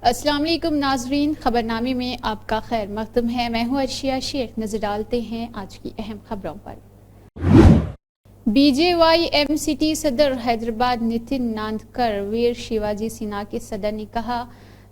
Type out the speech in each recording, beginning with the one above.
अस्सलाम वालेकुम नाजरीन, खबरनामे में आपका खैर मकदम है। मैं हूँ अर्शिया शेख। नजर डालते हैं आज की अहम खबरों पर। BJYMCT सदर हैदराबाद नितिन नांदकर वीर शिवाजी सेना के सदर ने कहा,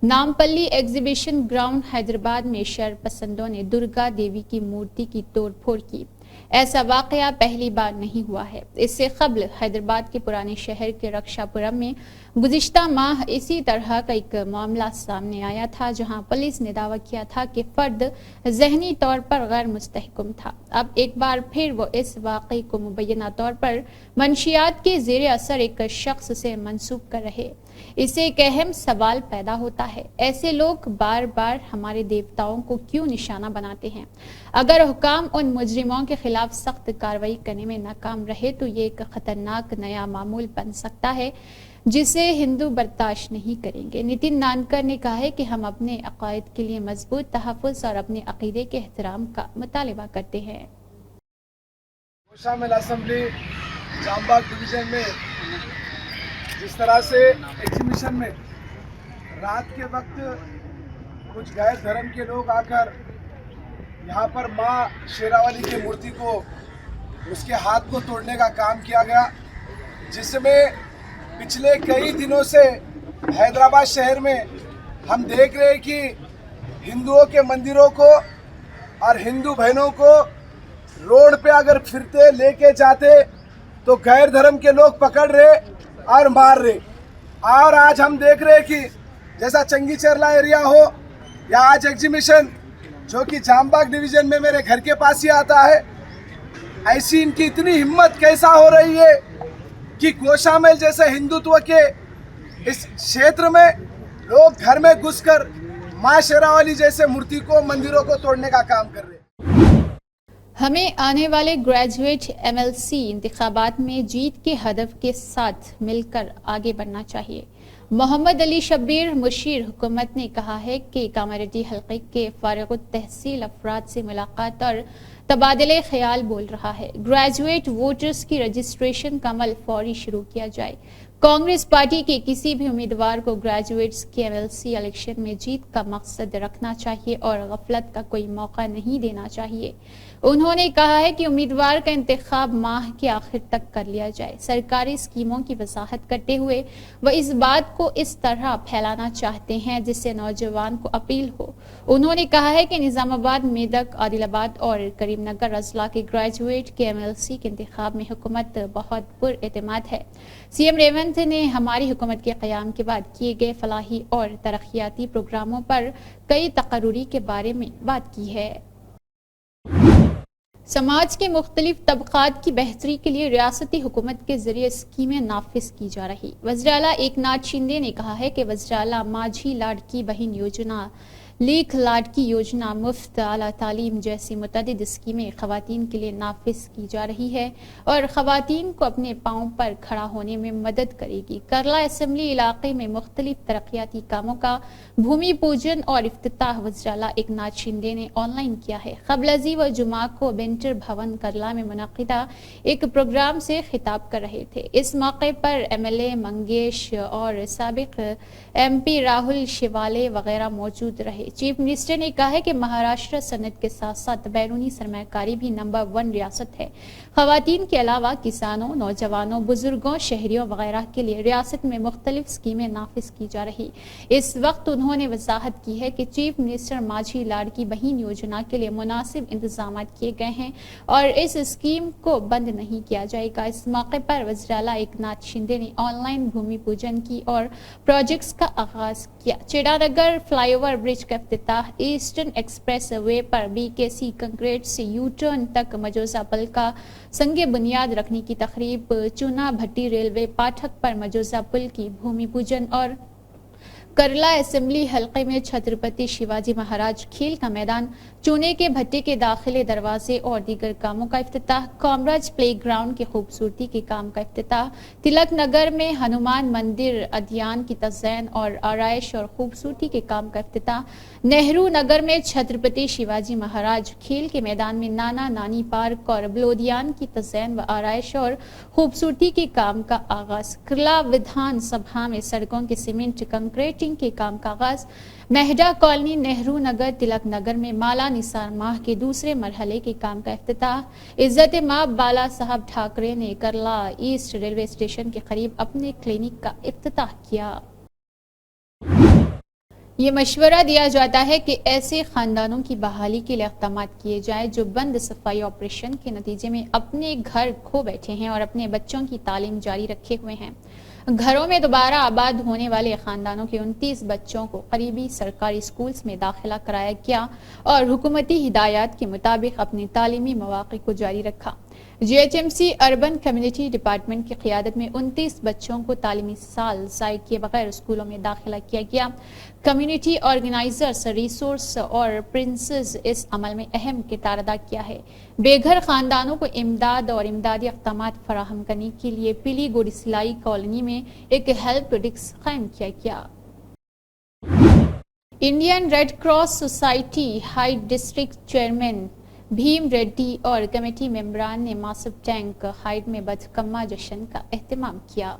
नामपल्ली एग्जीबिशन ग्राउंड हैदराबाद में शरपसंदों ने दुर्गा देवी की मूर्ति की तोड़फोड़ की। ऐसा वाकया पहली बार नहीं हुआ है। इससे कबल हैदराबाद के पुराने शहर के रक्षापुरम में गुज़िश्ता माह इसी तरह का एक मामला सामने आया था, जहां पुलिस ने दावा किया था कि फर्द जहनी तौर पर गैर मुस्तहकम था। अब एक बार फिर वो इस वाक़े को मुबैना तौर पर मंशियात के ज़ेरे असर एक शख्स से मंसूब कर रहे। इससे एक अहम सवाल पैदा होता है, ऐसे लोग बार बार हमारे देवताओं को क्यों निशाना बनाते हैं? अगर हुकाम उन मुजरिमों के खिलाफ सख्त कार्रवाई करने में नाकाम रहे तो ये एक खतरनाक नया मामूल बन सकता है जिसे हिंदू बर्दाश्त नहीं करेंगे। नितिन नानकर ने कहा है कि हम अपने अकायद के लिए मजबूत तहफ़्फ़ुज़ और अपने अकीदे के एहतराम का मुतालिबा करते हैं। शामिल असेंबली जामबाग डिवीजन में जिस तरह से एग्जीबिशन में रात के वक्त कुछ गैर धर्म के लोग आकर यहाँ पर माँ शेरावाली की मूर्ति को उसके हाथ को तोड़ने का काम किया गया, जिसमें पिछले कई दिनों से हैदराबाद शहर में हम देख रहे हैं कि हिंदुओं के मंदिरों को और हिंदू बहनों को रोड पे अगर फिरते लेके जाते तो गैर धर्म के लोग पकड़ रहे और मार रहे। और आज हम देख रहे हैं कि जैसा चंगी चरला एरिया हो या आज एग्जीबिशन जो कि जामबाग डिवीजन में मेरे घर के पास ही आता है, ऐसी इनकी इतनी हिम्मत कैसा हो रही है कि गोशामेल जैसे हिंदुत्व के इस क्षेत्र में लोग घर में घुसकर माँ शेरावाली जैसे मूर्ति को मंदिरों को तोड़ने का काम कर रहे हैं। हमें आने वाले ग्रेजुएट MLC इंतखाबात में जीत के हदफ के साथ मिलकर आगे बढ़ना चाहिए। मोहम्मद अली शब्बीर मुशीर हुकूमत ने कहा है कि कामारेड्डी हल्के के फारिग तहसील अफराद से मुलाकात और तबादले ख्याल बोल रहा है। ग्रेजुएट वोटर्स की रजिस्ट्रेशन का अमल फौरी शुरू किया जाए। कांग्रेस पार्टी के किसी भी उम्मीदवार को ग्रेजुएट्स के MLC इलेक्शन में जीत का मकसद रखना चाहिए और गफलत का कोई मौका नहीं देना चाहिए। उन्होंने कहा है कि उम्मीदवार का इंतखाब माह के आखिर तक कर लिया जाए। सरकारी स्कीमों की वजाहत करते हुए वह इस बात को इस तरह फैलाना चाहते हैं जिससे नौजवान को अपील हो। उन्होंने कहा है कि निजामाबाद, मेदक, आदिलाबाद और करीमनगर अजला के ग्रेजुएट के MLC के इंतखाब में हुकूमत बहुत पुरएतमाद है। CM रेवंत ने हमारी हुकूमत के क़याम के बाद किए गए फलाही और तरक्याती प्रोग्रामों पर कई तकर्रुरी के बारे में बात की है। समाज के मुख्तलिफ तबकात की बेहतरी के लिए रियासती हुकूमत के जरिए स्कीमें नाफिज की जा रही। वज़ीर आला एकनाथ शिंदे ने कहा है कि वज़ीर आला माझी लाड़की बहन योजना, लीख लाड़की योजना, मुफ्त आला तालीम जैसी मुतअद्दिद स्कीमें खवातीन के लिए नाफिज की जा रही है और खवातीन को अपने पाँव पर खड़ा होने में मदद करेगी। करला असम्बली इलाके में मुख्तलिफ तरक्याती कामों का भूमि पूजन और इफ्तिताह वज़ीर आला एकनाथ शिंदे ने ऑनलाइन किया है। कबल व जुमा को बेंटर भवन करला में मुनक़िदा एक प्रोग्राम से खिताब कर रहे थे। इस मौके पर MLA मंगेश और साबिक MP राहुल शिवाले वगैरह मौजूद रहे। चीफ मिनिस्टर ने कहा है कि महाराष्ट्र सनत के साथ साथ बैरूनी सरमाकारी भी नंबर 1 रियासत है। खवातीन के अलावा किसानों, नौजवानों, बुजुर्गों, शहरियों वगैरह के लिए रियासत में मुख्तलिफ स्कीमें नाफिज की जा रही। इस वक्त उन्होंने वजाहत की है कि चीफ मिनिस्टर माझी लाड़की बहन योजना के लिए मुनासिब इंतजाम किए गए हैं और इस स्कीम को बंद नहीं किया जाएगा। इस मौके पर वज़ीर आला एकनाथ शिंदे ने ऑनलाइन भूमि पूजन की और प्रोजेक्ट्स का आगाज किया। चेडानगर फ्लाईओवर ब्रिज का इफ्तिताह, ईस्टर्न एक्सप्रेस वे पर BKC कंक्रीट से U-टर्न तक मजोजा पुल का संगे बुनियाद रखने की तकरीब, चूना भट्टी रेलवे पाठक पर मजोजा पुल की भूमि पूजन और करला असेंबली हलके में छत्रपति शिवाजी महाराज खेल का मैदान, चूने के भट्टे के दाखिले दरवाजे और दीगर कामों का इफ्तिताह, कॉमराज प्ले ग्राउंड की खूबसूरती के काम का इफ्तिताह, तिलक नगर में हनुमान मंदिर अध्ययन की तज़यीन और आराइश और खूबसूरती के काम का इफ्तिताह, नेहरू नगर में छत्रपति शिवाजी महाराज खेल के मैदान में नाना नानी पार्क और बलोदियान की तज़यीन व आराइश और खूबसूरती के काम का आगाज, करला विधान सभा में सड़कों के सीमेंट कंक्रीट لفٹنگ کے کام کا آغاز۔ مہڈا کالونی، نہرو نگر، تلک نگر میں مالا نثار ماہ کے دوسرے مرحلے کے کام کا افتتاح۔ عزت مآب بالا صاحب ٹھاکرے نے کرلا ایسٹ ریلوے اسٹیشن کے قریب اپنے کلینک کا افتتاح کیا۔ یہ مشورہ دیا جاتا ہے کہ ایسے خاندانوں کی بحالی کے لیے اقدامات کیے جائیں جو بند صفائی آپریشن کے نتیجے میں اپنے گھر کھو بیٹھے ہیں اور اپنے بچوں کی تعلیم جاری رکھے ہوئے ہیں۔ گھروں میں دوبارہ آباد ہونے والے خاندانوں کے 29 بچوں کو قریبی سرکاری سکولز میں داخلہ کرایا گیا اور حکومتی ہدایات کے مطابق اپنے تعلیمی مواقع کو جاری رکھا۔ G H M C urban community department کی قیادت میں 29 بچوں کو تعلیمی سال ضائع کیے بغیر اسکولوں میں داخلہ کیا گیا۔ کمیونٹی آرگنائزرز، ریسورس اور پرنسز اس عمل میں اہم کردار ادا کیا ہے۔ بے گھر خاندانوں کو امداد اور امدادی اقدامات فراہم کرنے کے لیے پیلی گوڑی سلائی کالونی میں ایک ہیلپ ڈیسک قائم کیا گیا۔ انڈین ریڈ کراس سوسائٹی ہائیڈ ڈسٹرکٹ چیئرمین بھیم ریڈی اور کمیٹی ممبران نے ماسب ٹینک ہائیڈ میں بتکما جشن کا اہتمام کیا۔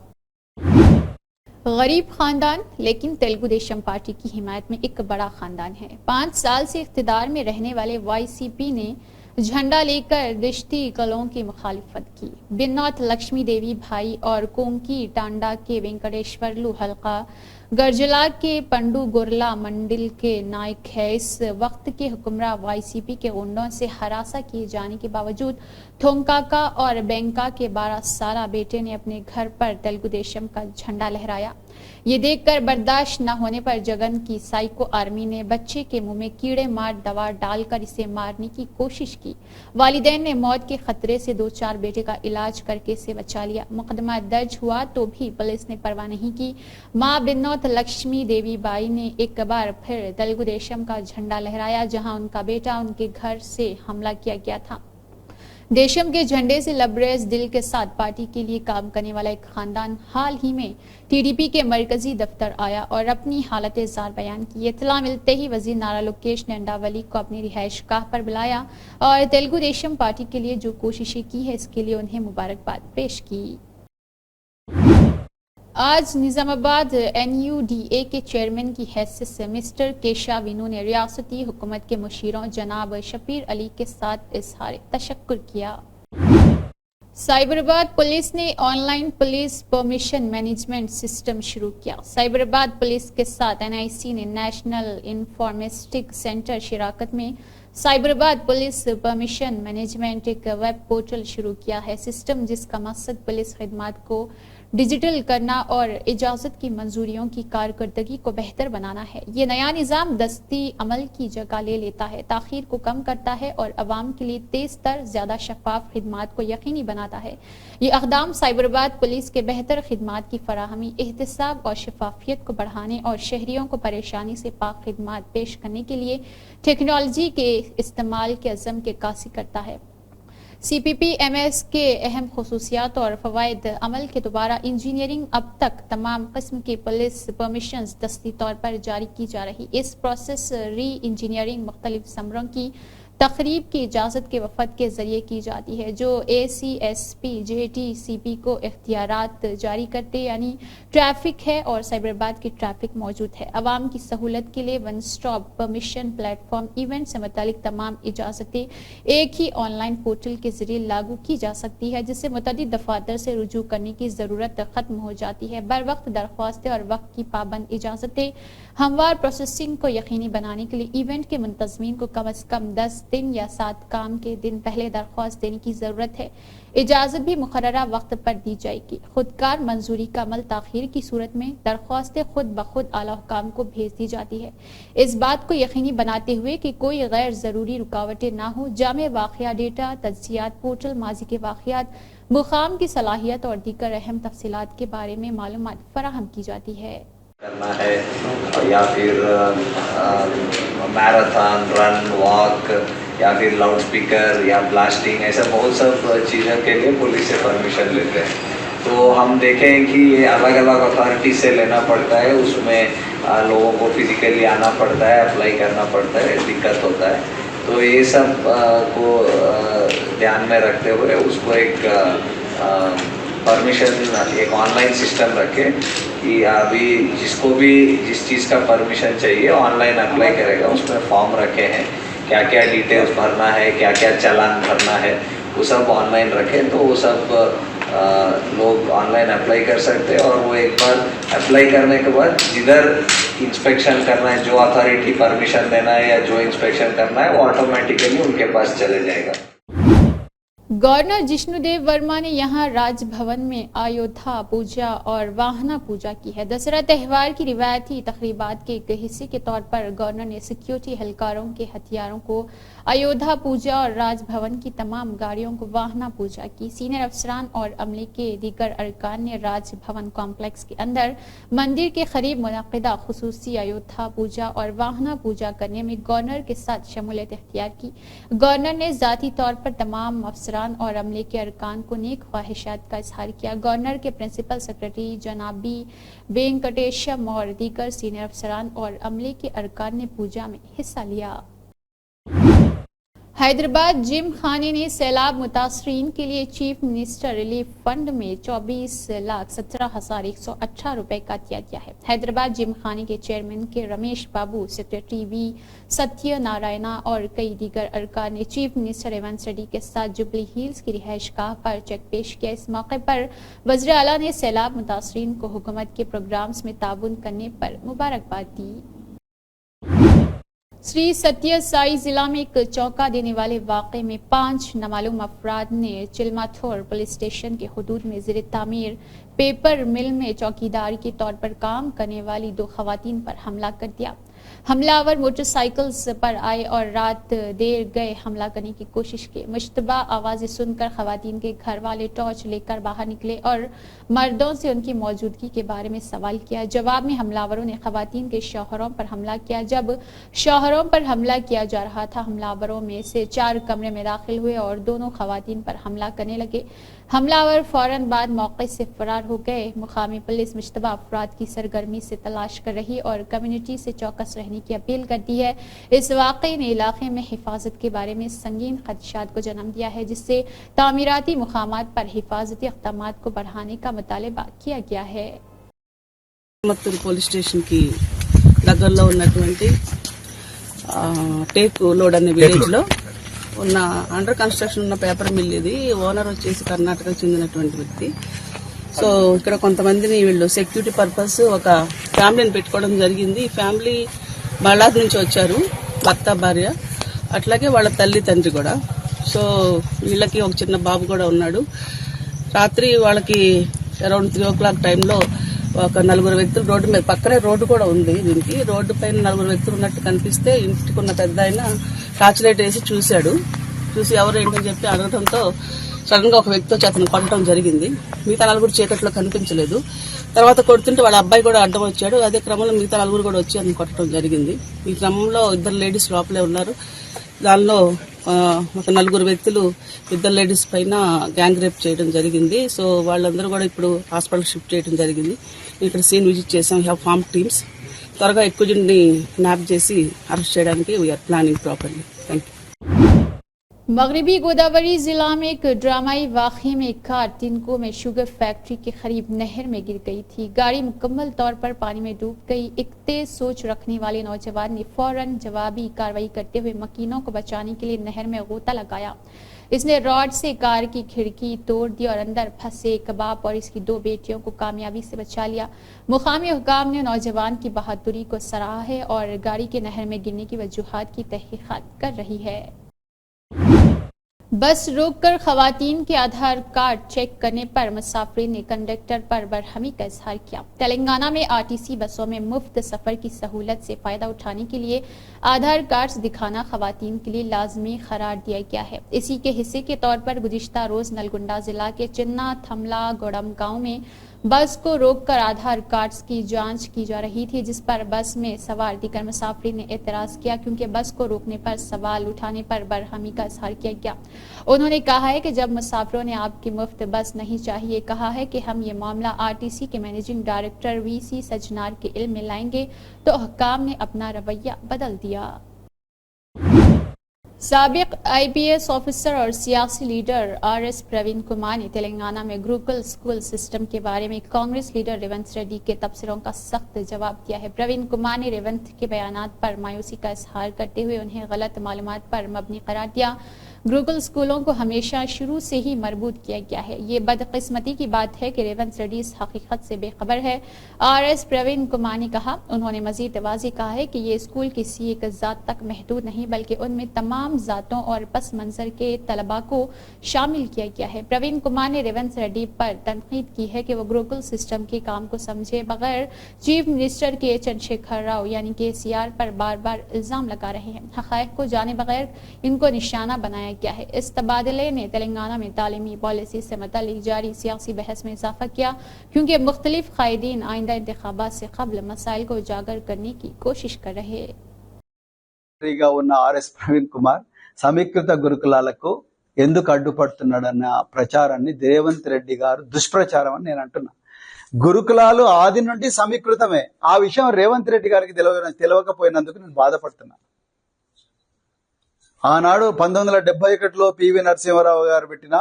غریب خاندان لیکن تلگو دیشم پارٹی کی حمایت میں ایک بڑا خاندان ہے۔ 5 سال سے اقتدار میں رہنے والے وائی سی پی نے جھنڈا لے کر دشتی قلعوں کی مخالفت کی۔ بنوت لکشمی دیوی بھائی اور کونکی ٹانڈا کے وینکٹیشورلو حلقہ گرجلا کے پنڈو گورلا منڈل کے نائک ہے۔ اس وقت کے حکمراں وائی سی پی کے غنڈوں سے ہراساں کیے جانے کے باوجود تھونکاکا اور بینکا کے 12 سالہ بیٹے نے اپنے گھر پر تلگو دیشم کا جھنڈا لہرایا۔ یہ دیکھ کر برداشت نہ ہونے پر جگن کی سائیکو آرمی نے بچے کے منہ میں کیڑے مار دوا ڈال کر اسے مارنے کی کوشش کی۔ والدین نے موت کے خطرے سے 2-4 بیٹے کا علاج کر کے اسے بچا لیا۔ مقدمہ درج ہوا تو بھی پولیس نے پرواہ نہیں کی۔ ماں بنوت لکشمی دیوی بائی نے ایک بار پھر تلگو دیشم کا جھنڈا لہرایا جہاں ان کا بیٹا ان کے گھر سے حملہ کیا گیا تھا۔ دیشم کے جھنڈے سے لبریز دل کے ساتھ پارٹی کے لیے کام کرنے والا ایک خاندان حال ہی میں ٹی ڈی پی کے مرکزی دفتر آیا اور اپنی حالت زار بیان کی۔ اطلاع ملتے ہی وزیر نارا لوکیش نے انڈاولی کو اپنی رہائش گاہ پر بلایا اور تلگو دیشم پارٹی کے لیے جو کوششیں کی ہے اس کے لیے انہیں مبارکباد پیش کی۔ آج نظام آباد این یو ڈی اے کے چیئرمین کی حیثیت سے مسٹر کیشا وینو نے ریاستی حکومت کے مشیروں جناب شبیر علی کے ساتھ اظہار تشکر کیا۔ سائبرآباد پولیس نے on line police permission management system شروع کیا۔ سائبرآباد پولیس کے ساتھ این آئی سی نے نیشنل انفارمیٹکس سینٹر شراکت میں سائبرآباد پولیس پرمیشن مینجمنٹ ایک ویب پورٹل شروع کیا ہے۔ سسٹم جس کا مقصد پولیس خدمات کو ڈیجیٹل کرنا اور اجازت کی منظوریوں کی کارکردگی کو بہتر بنانا ہے۔ یہ نیا نظام دستی عمل کی جگہ لے لیتا ہے، تاخیر کو کم کرتا ہے اور عوام کے لیے تیز تر، زیادہ شفاف خدمات کو یقینی بناتا ہے۔ یہ اقدام سائبرآباد پولیس کے بہتر خدمات کی فراہمی، احتساب اور شفافیت کو بڑھانے اور شہریوں کو پریشانی سے پاک خدمات پیش کرنے کے لیے ٹیکنالوجی کے استعمال کے عزم کی عکاسی کرتا ہے۔ سی پی پی ایم ایس کے اہم خصوصیات اور فوائد: عمل کے دوبارہ انجینئرنگ اب تک تمام قسم کی پولیس پرمیشنز دستی طور پر جاری کی جا رہی۔ اس پروسیس ری انجینئرنگ مختلف ثمروں کی تقریب کی اجازت کے وفد کے ذریعے کی جاتی ہے جو اے C S P J T C پی کو اختیارات جاری کرتے یعنی ٹریفک ہے اور سائبرآباد کی ٹریفک موجود ہے۔ عوام کی سہولت کے لیے one stop permission plate form event سے متعلق تمام اجازتیں ایک ہی آن لائن پورٹل کے ذریعے لاگو کی جا سکتی ہے جس سے متعدد دفاتر سے رجوع کرنے کی ضرورت ختم ہو جاتی ہے۔ بر وقت درخواستیں اور وقت کی پابند اجازتیں ہموار پروسیسنگ کو یقینی بنانے کے لیے ایونٹ کے منتظمین کو کم از کم 10 دن یا 7 کام کے دن پہلے درخواست دینے کی ضرورت ہے۔ اجازت بھی مقررہ وقت پر دی جائے گی۔ خودکار منظوری کا عمل تاخیر کی صورت میں درخواستیں خود بخود اعلیٰ حکام کو بھیج دی جاتی ہے۔ اس بات کو یقینی بناتے ہوئے کہ کوئی غیر ضروری رکاوٹیں نہ ہوں، جامع واقعہ ڈیٹا تجزیات پورٹل ماضی کے واقعات، مقام کی صلاحیت اور دیگر اہم تفصیلات کے بارے میں معلومات فراہم کی جاتی ہے۔ کرنا ہے یا پھر میراتھن، رن، واک یا پھر لاؤڈ اسپیکر یا بلاسٹنگ، ایسا بہت سب چیزوں کے لیے پولیس سے پرمیشن لیتے ہیں۔ تو ہم دیکھیں کہ یہ الگ الگ اتھارٹی سے لینا پڑتا ہے، اس میں لوگوں کو فزیکلی آنا پڑتا ہے، اپلائی کرنا پڑتا ہے، دقت ہوتا ہے۔ تو یہ سب کو دھیان میں رکھتے ہوئے اس کو ایک परमिशन एक ऑनलाइन सिस्टम रखे कि अभी जिसको भी जिस चीज़ का परमिशन चाहिए ऑनलाइन अप्लाई करेगा, उसमें फॉर्म रखे हैं, क्या क्या डिटेल्स भरना है, क्या क्या चालान भरना है, वो सब ऑनलाइन रखें तो वो सब लोग ऑनलाइन अप्लाई कर सकते हैं। और वो एक बार अप्लाई करने के बाद जिधर इंस्पेक्शन करना है, जो अथॉरिटी परमिशन देना है या जो इंस्पेक्शन करना है, वो ऑटोमेटिकली उनके पास चले जाएगा। गवर्नर जिष्णुदेव वर्मा ने यहां राजभवन में आयोधा पूजा और वाहना पूजा की है। दशहरा त्यौहार की रिवायती तकरीबात के एक हिस्से के तौर पर गवर्नर ने सिक्योरिटी एहलकारों के हथियारों को आयोधा पूजा और राजभवन की तमाम गाड़ियों को वाहना पूजा की। सीनियर अफसरान और अमले के दीगर अरकान ने राजभवन कॉम्प्लेक्स के अंदर मंदिर के करीब मुनक्किदा खुसूसी आयोधा पूजा और वाहना पूजा करने में गवर्नर के साथ शमूलियत इख्तियार की। गवर्नर ने जाती तौर पर तमाम अफसरान और अमले के अरकान को नेक ख्वाहिशात का इजहार किया। गवर्नर के प्रिंसिपल सेक्रेटरी जनाबी वेंकटेशम और दीगर सीनियर अफसरान और अमले के अरकान ने पूजा में हिस्सा लिया। हैदराबाद जिम खाने ने सैलाब मुतासरीन के लिए चीफ मिनिस्टर रिलीफ फंड में 24,17,118 रुपए का अतिया दिया है। हैदराबाद जिम खाने के चेयरमैन के रमेश बाबू, सेक्रेटरी वी सत्य नारायणा और कई दीगर अरकान ने चीफ मिनिस्टर रेवंत रेड्डी के साथ जुबली हिल्स की रिहाइशगाह पर चेक पेश किया। इस मौके पर वज़ीर आला ने सैलाब मुतासरीन को हुकूमत के प्रोग्राम्स में ताउन करने पर मुबारकबाद दी। श्री सत्य साई जिला में एक चौंका देने वाले वाक़े में 5 नामालूम अफराद ने चिलमाथोर पुलिस स्टेशन के हुदूद में ज़ेर तामीर पेपर मिल में चौकीदार के तौर पर काम करने वाली 2 खवातीन पर हमला कर दिया। हमलावर मोटरसाइकिल्स पर आए और रात देर गए हमला करने की कोशिश की। मुश्तबा आवाज़ें सुनकर खवातीन के घर वाले टॉर्च लेकर बाहर निकले और मर्दों से उनकी मौजूदगी के बारे में सवाल किया। जवाब में हमलावरों ने खवातीन के शौहरों पर हमला किया। जब शौहरों पर हमला किया जा रहा था, हमलावरों में से 4 कमरे में दाखिल हुए और दोनों खवातीन पर हमला करने लगे। हमलावर फौरन बाद मौके से फरार हो गए। मुकामी पुलिस मुश्तबा अफराद की सरगर्मी से तलाश कर रही और कम्युनिटी से चौकस रहने की अपील करती है। इस वाक़े ने इलाके में हिफाजत के बारे में संगीन खदशात को जन्म दिया है, जिससे तामीराती मुकामात पर हिफाजती इक़दामात को बढ़ाने का मुतालबा किया गया है। మత్తూరు పోలీస్ స్టేషన్ కి దగ్గరలో ఉన్నటువంటి టేక్ లోడ్ అనే విలేజ్ లో ఉన్న అండర్ కన్స్ట్రక్షన్ ఉన్న పేపర్ మిల్ ఇది. ఓనర్ వచ్చేసి కర్ణాటకకు చెందినటువంటి వ్యక్తి. సో ఇక్కడ కొంతమందిని వీళ్ళు సెక్యూరిటీ పర్పస్ ఒక ఫ్యామిలీని పెట్టుకోవడం జరిగింది. ఈ ఫ్యామిలీ బళ్ళారి నుంచి వచ్చారు, భర్త భార్య, అట్లాగే వాళ్ళ తల్లి తండ్రి కూడా. సో వీళ్ళకి ఒక చిన్న బాబు కూడా ఉన్నాడు. రాత్రి వాళ్ళకి అరౌండ్ 3 o'clock టైంలో ఒక 4 వ్యక్తులు రోడ్డు మీద, పక్కనే రోడ్డు కూడా ఉంది దీనికి, రోడ్డు పైన 4 వ్యక్తులు ఉన్నట్టు కనిపిస్తే ఇంటికి ఉన్న పెద్ద ఆయన టార్చ్ లైట్ వేసి చూశాడు. చూసి ఎవరు ఏంటని చెప్పి అడగడంతో సడన్ గా ఒక వ్యక్తి వచ్చి అతను కొట్టడం జరిగింది. మిగతా 4 చీకట్లో కనిపించలేదు. తర్వాత కొడుతుంటే వాళ్ళ అబ్బాయి కూడా అడ్డం వచ్చాడు. అదే క్రమంలో మిగతా 4 కూడా వచ్చి అతను కొట్టడం జరిగింది. ఈ క్రమంలో 2 లేడీస్ లోపలే ఉన్నారు. దానిలో ఒక 4 వ్యక్తులు 2 లేడీస్ పైన గ్యాంగ్ రేప్ చేయడం జరిగింది. సో వాళ్ళందరూ కూడా ఇప్పుడు హాస్పిటల్ షిఫ్ట్ చేయడం జరిగింది. ఇక్కడ సీన్ విజిట్ చేసాం. We have form teams. త్వరగా ఎక్కువ జుడిని న్యాప్ చేసి అరెస్ట్ చేయడానికి we are planning properly. Thank you. मगरबी गोदावरी जिला में एक ड्रामाई वाक़े में एक कार तिनको में शुगर फैक्ट्री के करीब नहर में गिर गई थी। गाड़ी मुकम्मल तौर पर पानी में डूब गई। एक तेज सोच रखने वाले नौजवान ने फौरन जवाबी कार्रवाई करते हुए मकीनों को बचाने के लिए नहर में गोता लगाया। इसने रॉड से कार की खिड़की तोड़ दी और अंदर फंसे एक बाप और इसकी 2 बेटियों को कामयाबी से बचा लिया। मुकामी हुकाम ने नौजवान की बहादुरी को सराहा है और गाड़ी के नहर में गिरने की वजूहात की तहकीकात कर रही है। बस रोककर खवातीन के आधार कार्ड चेक करने पर मुसाफिर ने कंडक्टर पर बरहमी का इजहार किया। तेलंगाना में आरटीसी बसों में मुफ्त सफर की सहूलत से फायदा उठाने के लिए आधार कार्ड दिखाना खवातीन के लिए लाजमी करार दिया गया है। इसी के हिस्से के तौर पर गुज़िश्ता रोज नलगुंडा जिला के चिन्ना थमला गोड़म गांव में बस को रोककर आधार कार्ड्स की जांच की जा रही थी, जिस पर बस में सवार दीगर मुसाफिर ने एतराज किया क्योंकि बस को रोकने पर सवाल उठाने पर बरहमी का इजहार किया गया। उन्होंने कहा है कि जब मुसाफिरों ने आपकी मुफ्त बस नहीं चाहिए कहा है कि हम ये मामला आरटीसी के मैनेजिंग डायरेक्टर वीसी सजनार के इल्म में लाएंगे, तो हुक्काम ने अपना रवैया बदल दिया। साबिक IPS ऑफिसर और सियासी लीडर RS प्रवीण कुमार ने तेलंगाना में गुरुकुल स्कूल सिस्टम के बारे में कांग्रेस लीडर रेवंत रेड्डी के तबसरों का सख्त जवाब दिया है। प्रवीण कुमार ने रेवंत के बयानात पर मायूसी का इजहार करते हुए उन्हें गलत मालूमात पर मबनी करार दिया। गुरुकुल स्कूलों को हमेशा शुरू से ही मरबूत किया गया है। ये बदकिस्मती की बात है कि रेवंत रेड्डी इस हकीकत से बेखबर है। RS प्रवीण कुमार ने कहा, उन्होंने मजीद वाज़ी कहा है कि ये स्कूल किसी एक ज़ात तक महदूद नहीं बल्कि उनमें तमाम ज़ातों और पस मंजर के तलबा को शामिल किया गया है। प्रवीण कुमार ने रेवंत रेड्डी पर तनकीद की है कि वो गुरुकुल सिस्टम के काम को समझे बगैर चीफ मिनिस्टर के चंद्रशेखर राव यानी KCR पर बार बार इल्जाम लगा रहे हैं। हक़ाइक़ को जाने बगैर इनको निशाना बनाया गया है। इस तबादले ने तेलंगाना में तालीमी पॉलिसी से मुताल्लिक़ जारी सियासी बहस में इजाफा किया क्योंकि मुख्तलिफ कायदीन आइंदा इंतखाबात से कबल मसाइल को उजागर करने की कोशिश कर रहे हैं। RS ప్రవీణ్ కుమార్ సమీకృత గురుకులాలకు ఎందుకు అడ్డుపడుతున్నాడన్న ప్రచారాన్ని రేవంత్ రెడ్డి గారు దుష్ప్రచారం అని నేను అంటున్నా. గురుకులాలు ఆది నుండి సమీకృతమే. ఆ విషయం రేవంత్ రెడ్డి గారికి తెలియకపోయినందుకు నేను బాధపడుతున్నా. ఆనాడు 1971లో PV నరసింహారావు గారు పెట్టిన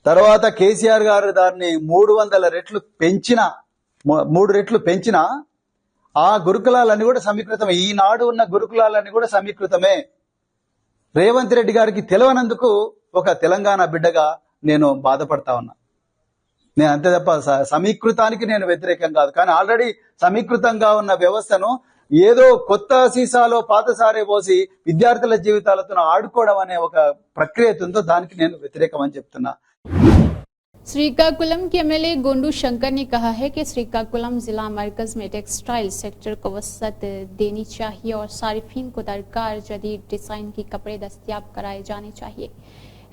తర్వాత KCR గారు దాన్ని 300 రెట్లు పెంచిన 3 రెట్లు పెంచిన ఆ గురుకులాలన్నీ కూడా సమీకృతమే. ఈనాడు ఉన్న గురుకులాలన్నీ కూడా సమీకృతమే. రేవంత్ రెడ్డి గారికి తెలియనందుకు ఒక తెలంగాణ బిడ్డగా నేను బాధపడతా ఉన్నా. నేను అంతే తప్ప సమీకృతానికి నేను వ్యతిరేకం కాదు. కానీ ఆల్రెడీ సమీకృతంగా ఉన్న వ్యవస్థను ఏదో కొత్త సీసాలో పాత సారే పోసి విద్యార్థుల జీవితాలతో ఆడుకోవడం అనే ఒక ప్రక్రియ ఉందో దానికి నేను వ్యతిరేకం అని చెప్తున్నా. श्रीकाकुलम के MLA गोंडू शंकर ने कहा है कि श्रीकाकुलम जिला मरकज में टेक्सटाइल सेक्टर को वसअत देनी चाहिए और सारिफीन को दरकार जदीद डिजाइन के कपड़े दस्तयाब कराए जाने चाहिए।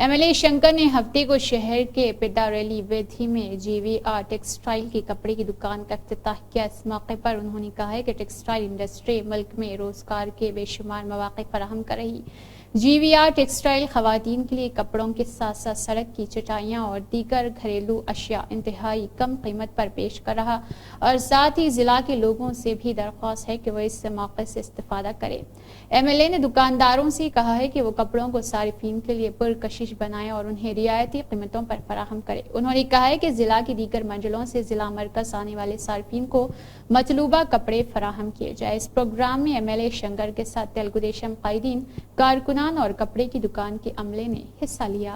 MLA शंकर ने हफ्ते को शहर के पिडारेली वेदी में GVR टेक्सटाइल की कपड़े की दुकान का इफ्तिताह किया। इस मौके पर उन्होंने कहा है कि टेक्सटाइल इंडस्ट्री मुल्क में रोजगार के बेशुमार मौके फराहम कर रही। GVR टेक्सटाइल खवातीन के लिए कपड़ों के साथ साथ सड़क की चटाइयाँ और दीगर घरेलू अशिया इंतहाई कम कीमत पर पेश कर रहा और साथ ही जिला के लोगों से भी दरख्वास्त है कि वह इस मौके से इस्तेफादा करें। MLA ने दुकानदारों से कहा है कि वो कपड़ों को सारिफीन के लिए पुरकशिश बनाएं और उन्हें रियायती कीमतों पर फराहम करें। उन्होंने कहा है कि जिला की दीगर मंजिलों से जिला मरकज आने वाले सारिफीन को मतलूबा कपड़े फराहम किए जाए। इस प्रोग्राम में MLA शंकर के साथ तेलुगु देशम कायदीन, कारकुनान और कपड़े की दुकान के अमले ने हिस्सा लिया।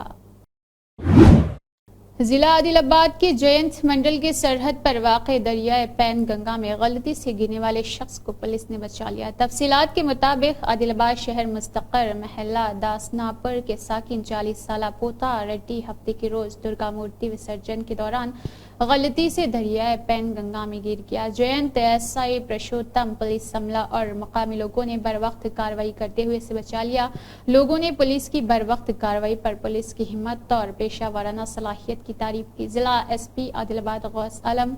जिला आदिलाबाद के जयंत मंडल के सरहद पर वाक़े दरियाए पैन गंगा में गलती से गिरने वाले शख्स को पुलिस ने बचा लिया। तफसीलात के मुताबिक आदिलाबाद शहर मुस्तकर महल्ला दासनापुर के साकिन 40 साला पोता रेड्डी हफ्ते के रोज दुर्गा मूर्ति विसर्जन के दौरान गलती से दरियाए पैन गंगा में गिर गया। जयंत SI पुरुषोत्तम पुलिस अमला और मकामी लोगों ने बर वक्त कार्रवाई करते हुए इसे बचा लिया। लोगों ने पुलिस की बर वक्त कार्रवाई पर पुलिस की हिम्मत और पेशा वाराना सलाहियत की तारीफ की। जिला SP आदिलाबाद गौस आलम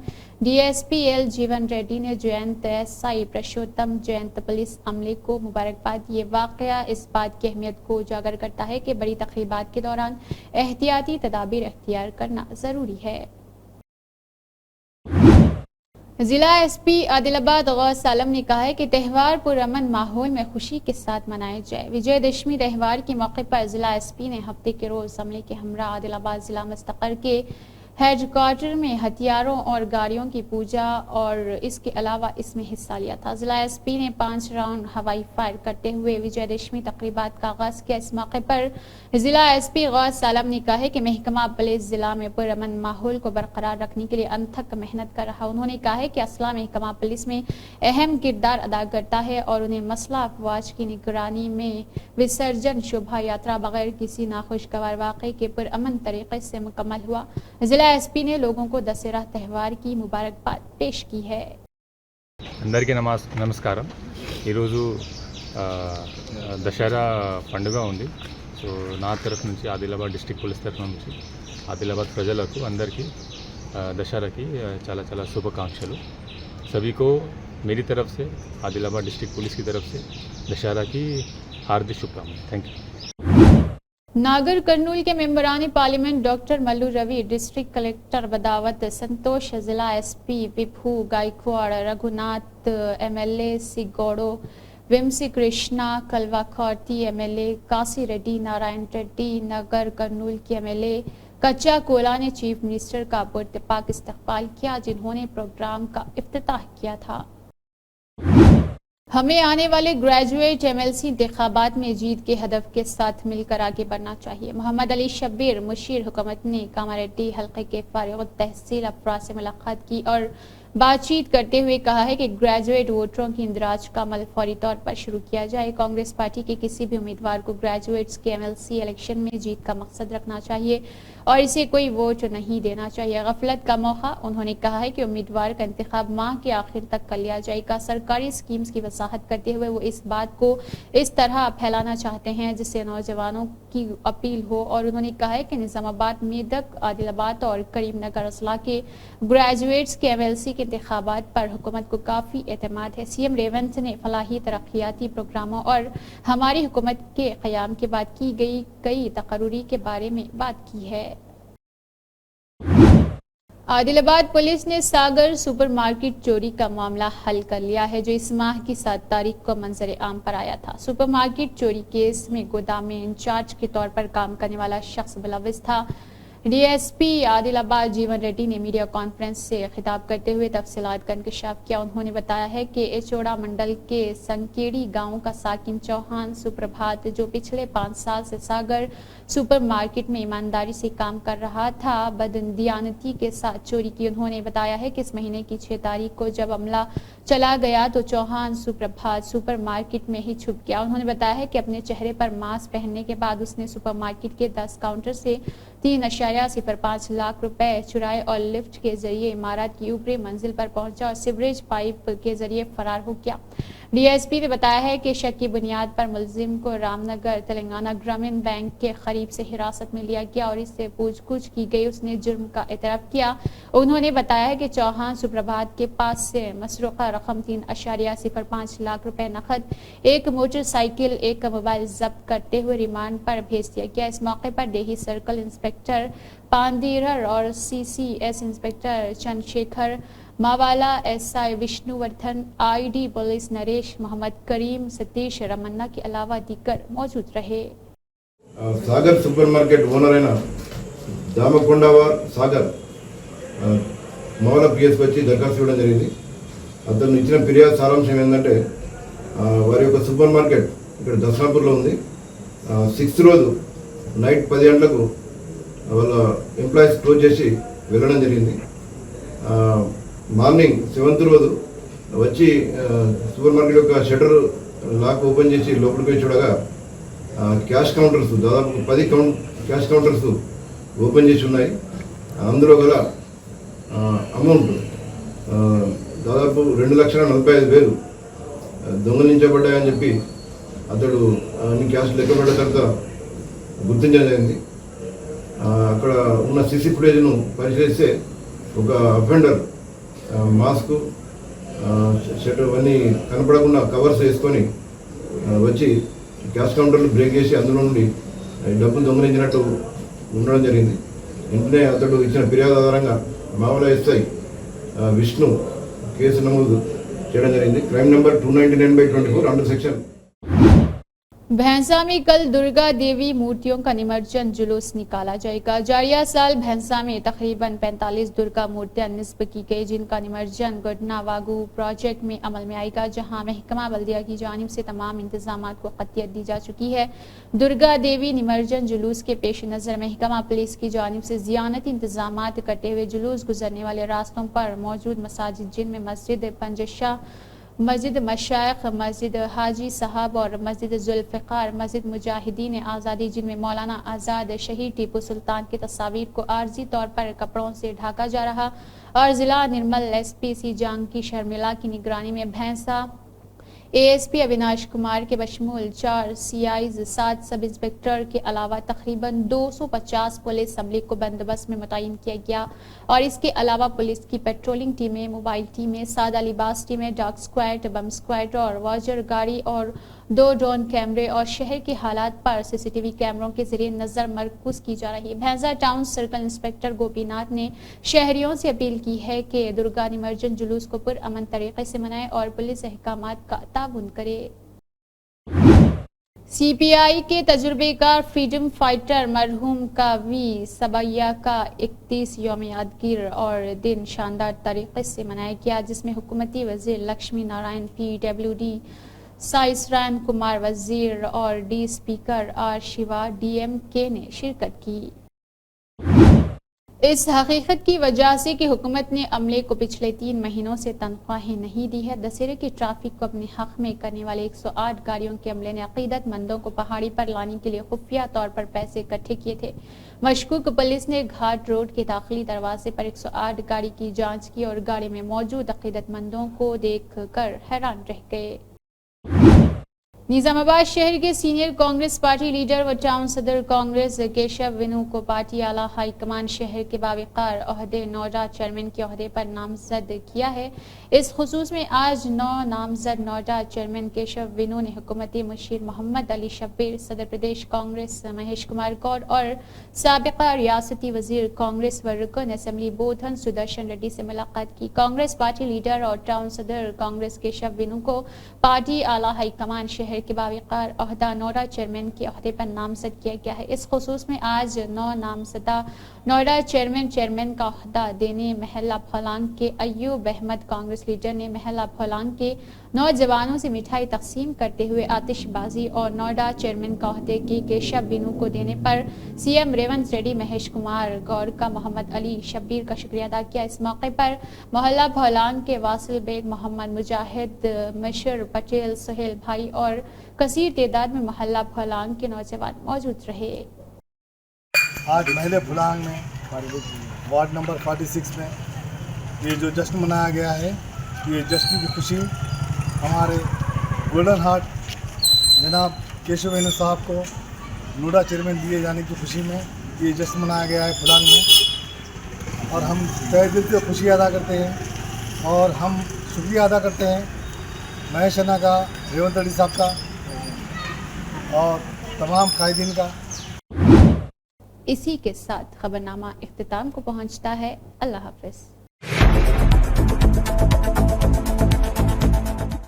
DSP L जीवन रेड्डी ने जयंत SI पुरुषोत्तम जयंत पुलिस अमले को मुबारकबाद। ये वाकया इस बात की अहमियत को उजागर करता है कि बड़ी तकरीबात के दौरान एहतियाती तदाबीर अख्तियार करना जरूरी है। जिला SP आदिलाबाद गौस आलम ने कहा है कि त्यौहार पुरअमन माहौल में खुशी के साथ मनाया जाए। विजयदशमी त्यौहार के मौके पर जिला SP ने हफ्ते के रोज अमले के हमरा आदिलाबाद जिला मुस्तकर के हेडक्वार्टर में हथियारों और गाड़ियों की पूजा और इसके अलावा इसमें हिस्सा लिया था। जिला SP ने 5 राउंड हवाई फायर करते हुए विजयदशमी तकरीबात का आगाज किया। इस मौके पर जिला SP गौस आलम ने कहा है कि महकमा पुलिस जिला में पुरअमन माहौल को बरकरार रखने के लिए अनथक मेहनत कर रहा। उन्होंने कहा है कि असला महकमा पुलिस में अहम किरदार अदा करता है और उन्हें मसला अफवाज की निगरानी में विसर्जन शोभा यात्रा बगैर किसी नाखुशगवार वाक़े के पुरअमन तरीके से मुकम्मल हुआ। जिला SP ने लोगों को दशहरा त्यौहार की मुबारकबाद पेश की है। అందరికీ నమస్కారం. ఈరోజు దసరా పండుగ ఉంది. సో నా తరఫు నుంచి ఆదిలాబాద్ డిస్ట్రిక్ట్ పోలీస్ తరఫు నుంచి ఆదిలాబాద్ ప్రజలకు అందరికీ దసరాకి చాలా చాలా శుభాకాంక్షలు. सभी को मेरी तरफ से आदिलाबाद डिस्ट्रिक्ट पुलिस की तरफ से दशहरा की हार्दिक शुभकामनाएं. Thank you. नागर कर्नूल के मेंबरान parliament doctor Mallu Ravi, district collector Badavath Santosh, जिला SP विभू गायकवाड़, रघुनाथ, MLA सिगोड़ो, विमसी कृष्णा कलवाखौती एमएलए कासी रेड्डी नारायण रेड्डी नगर कर्नूल के एमएलए कच्चा कोला ने चीफ मिनिस्टर का पुरतपाक इस्तकबाल किया, जिन्होंने प्रोग्राम का इफ्तिताह किया था। हमें आने वाले ग्रेजुएट एमएलसी इंतखाबात में जीत के हदफ के साथ मिलकर आगे बढ़ना चाहिए। मोहम्मद अली शब्बीर मुशीर हुकूमत ने कामारेड्डी हल्के के फारिग तहसील अफराद से मुलाकात की और बातचीत करते हुए कहा है कि ग्रेजुएट वोटरों की इंदराज का अमल फौरी तौर पर शुरू किया जाए। कांग्रेस पार्टी के किसी भी उम्मीदवार को ग्रेजुएट्स के एमएलसी इलेक्शन में जीत का मकसद रखना चाहिए और इसे कोई वोट नहीं देना चाहिए। गफलत का मौका। उन्होंने कहा है कि उम्मीदवार का इंतखाब माह के आखिर तक कर लिया जाएगा। सरकारी स्कीम्स की वजाहत करते हुए वो इस बात को इस तरह फैलाना चाहते हैं जिससे नौजवानों की अपील हो और उन्होंने कहा है कि निजामाबाद, मेदक, आदिलाबाद और करीमनगर अजला के ग्रेजुएट्स के एमएलसी के इंतखाबात पर हुकूमत को काफी एतमाद है। सीएम रेवंत ने फलाही तरक्याती प्रोग्रामों और हमारी हुकूमत के क़याम के बाद की गई कई तकर्री के बारे में बात की है। आदिलाबाद पुलिस ने सागर सुपरमार्केट चोरी का मामला हल कर लिया है, जो इस माह की 7 तारीख को मंजर आम पर आया था। सुपरमार्केट चोरी केस में गोदाम में इंचार्ज के तौर पर काम करने वाला शख्स मुलव्विस था। डीएसपी आदिलाबाद जीवन रेड्डी ने मीडिया कॉन्फ्रेंस से खिताब करते हुए तफसीलात का इंकशाफ किया। उन्होंने बताया है कि एचोड़ा मंडल के संकेड़ी गांव का साकिन चौहान सुप्रभात, जो पिछले 5 साल से सागर सुपरमार्केट में ईमानदारी से काम कर रहा था, बददियानती के साथ चोरी की। उन्होंने बताया है कि इस महीने की 6 तारीख को जब अमला चला गया तो चौहान सुप्रभात सुपरमार्केट में ही छुप गया। उन्होंने बताया है कि अपने चेहरे पर मास्क पहनने के बाद उसने सुपरमार्केट के 10 काउंटर से 3.05 लाख रुपए चुराए और लिफ्ट के जरिए इमारत की ऊपरी मंजिल पर पहुंचा और सीवरेज पाइप के जरिए फरार हो गया। डीएसपी ने बताया है कि शक की बुनियाद पर मुलजिम को रामनगर तेलंगाना ग्रामीण बैंक के करीब से हिरासत में लिया गया और इससे पूछताछ की गई। उसने जुर्म का एतराफ किया। उन्होंने बताया है कि चौहान सुप्रभात के पास से मसरूका रकम 3.05 लाख रुपए नकद, एक मोटरसाइकिल, एक मोबाइल जब्त करते हुए रिमांड पर भेज दिया गया। इस मौके पर डेही सर्कल इंस्पेक्टर पांदीरर और सीसीएस इंस्पेक्टर चंद्रशेखर मावाला, SI Vishnuvardhan, ID police Naresh, Mohammed Karim, Satish Ramanna के अलावा दीगर मौजूद रहे। सागर सुपर मार्केट ओनर दामकोंडावार सागर मावला पिएस వచ్చి దరఖాస్తు ఇవ్వడం జరిగింది. అతను ఇచ్చిన ఫిర్యాదు సారాంశం ఏంటంటే వారి యొక్క సూపర్ మార్కెట్ ఇక్కడ దసరాపూర్లో ఉంది. 6th రోజు నైట్ 10 గంటలకు వాళ్ళ ఎంప్లాయీస్ క్లోజ్ చేసి వెళ్ళడం జరిగింది. మార్నింగ్ 7th రోజు వచ్చి సూపర్ మార్కెట్ యొక్క షట్టర్ లాక్ ఓపెన్ చేసి లోపలికి పోయి చూడగా క్యాష్ కౌంటర్స్ దాదాపు 10 క్యాష్ కౌంటర్స్ ఓపెన్ చేసి ఉన్నాయి. అందులో గల అమౌంట్ దాదాపు 2,45,000 దొంగలించబడ్డాయని చెప్పి అతడు అన్ని క్యాష్ లెక్కబడ్డ తర్వాత గుర్తించడం జరిగింది. అక్కడ ఉన్న సీసీ ఫుటేజ్ను పరిశీలిస్తే ఒక అఫెండర్ మాస్క్, షర్ట్ అవన్నీ కనపడకుండా కవర్స్ వేసుకొని వచ్చి క్యాష్ కౌంటర్లు బ్రేక్ చేసి అందులో నుండి డబ్బులు దొంగలించినట్టు ఉండడం జరిగింది. వెంటనే అతడు ఇచ్చిన ఫిర్యాదు ఆధారంగా మామూలు ఎస్ఐ విష్ణు కేసు నమోదు చేయడం జరిగింది. Crime number 299/24 under section. भैंसा में कल दुर्गा देवी मूर्तियों का निमज्जन जुलूस निकाला जाएगा। जारिया साल भैंसा में तकरीबन 45 दुर्गा मूर्तियां निस्ब की गई, जिनका निमज्जन गुडना वागू प्रोजेक्ट में अमल में आएगा, जहां महकमा बल्दिया की जानिब से तमाम इंतजामात को कतियत दी जा चुकी है। दुर्गा देवी निमज्जन जुलूस के पेश नज़र महकमा पुलिस की जानिब से ज़ियानती इंतजामात करते हुए जुलूस गुजरने वाले रास्तों पर मौजूद मसाजिद, जिनमें मस्जिद पंजशाह, मस्जिद मशाइख, मस्जिद हाजी साहब और मस्जिद जुल्फ़िकार, मस्जिद मुजाहिदीन आज़ादी, जिनमें मौलाना आज़ाद शहीद टीपू सुल्तान की तस्वीर को आर्जी तौर पर कपड़ों से ढका जा रहा और जिला निर्मल एसपी जांग की शर्मिला की निगरानी में भैंसा एएसपी अविनाश कुमार के बशमूल 4 सीआईज, 7 सब इंस्पेक्टर के अलावा तकरीबन 250 पुलिस अमले को बंदोबस्त में मुतय्यन किया गया और इसके अलावा पुलिस की पेट्रोलिंग टीमें, मोबाइल टीमें, सादा लिबास टीमें, डॉग स्क्वाड, बम स्क्वाड और वाजर गाड़ी और 2 ड्रोन कैमरे और शहर के हालात पर सीसीटीवी कैमरों के जरिए नजर मरकूज की जा रही है। भैंसा टाउन सर्कल इंस्पेक्टर गोपीनाथ ने शहरियों से अपील की है कि दुर्गा निमज्जन जुलूस को पुरअमन तरीके से मनाएं और पुलिस अहकामात का ताउन करे। सीपीआई के तजुर्बेकार फ्रीडम फाइटर मरहूम कावी सबैया का 31 यौम यादगीर और दिन शानदार तरीके से मनाया गया, जिसमें हुकूमती वजीर लक्ष्मी नारायण PWD साइसरान कुमार वजीर और डी स्पीकर आर शिवा DMK ने शिरकत की। इस हकीकत की वजह से कि हुकूमत ने अमले को पिछले 3 महीनों से तनख्वाहें नहीं दी है, दशहरे की ट्रैफिक को अपने हक में करने वाले 108 गाड़ियों के अमले ने अकीदतमंदों को पहाड़ी पर लाने के लिए खुफिया तौर पर पैसे इकट्ठे किए थे। मशकूक पुलिस ने घाट रोड के दाखिली दरवाजे पर 108 गाड़ी की जांच की और गाड़ी में मौजूद अकीदतमंदों को देख कर हैरान रह गए। निजामाबाद शहर के सीनियर कांग्रेस पार्टी लीडर व टाउन सदर कांग्रेस केशव विनू को पार्टी आला हाईकमान शहर के बावकार ओहदे नोएडा चेयरमैन के ओहदे पर नामजद किया है। इस खुसूस में आज 9 नामजद नोएडा चेयरमैन केशव विनू ने हुकूमती मुशीर मोहम्मद अली शब्बीर, सदर प्रदेश कांग्रेस महेश कुमार गौड़ और साबिका रियासती वजीर कांग्रेस व रुकन असेंबली बोधन सुदर्शन रेड्डी से मुलाकात की। कांग्रेस पार्टी लीडर और टाउन सदर कांग्रेस केशव विनू को पार्टी आला हाईकमान शहर के बावकार ओहदा नोएडा चेयरमैन के ओहदे पर नामजद किया गया है। इस खुसूस में आज 9 नामजदा नोएडा चेयरमैन का ओहदा देने महला फलांग के अयूब अहमद कांग्रेस लीडर ने महला फलांग के नौजवानों से मिठाई तकसीम करते हुए आतिशबाजी और नोएडा चेयरमैन का ओहदे की केशव विनू को देने पर CM रेवंत रेड्डी, महेश कुमार गौड़ का मोहम्मद अली शब्बीर का शुक्रिया अदा किया। इस मौके पर मोहल्ला फलांग के वासिल बेग, मोहम्मद मुजाहिद, मशर पटेल, सुहेल भाई और कसीर तादाद में मोहल्ला फलांग के नौजवान मौजूद रहे। आज महले फलांग में वार्ड नंबर 46 में ये जो जश्न मनाया गया है, ये जश्न की खुशी हमारे गोल्डन हार्ट जनाब केशव विनू साहब को नोएडा चेयरमैन दिए जाने की खुशी में ये जश्न मनाया गया है फलांग में, और हम तहे दिल से खुशी अदा करते हैं और हम शुक्रिया अदा करते हैं महेश अन्ना का, रेवंत रेड्डी साहब का और तमाम कायदीन का। इसी के साथ खबरनामा इख्तिताम को पहुंचता है। अल्लाह हाफिज।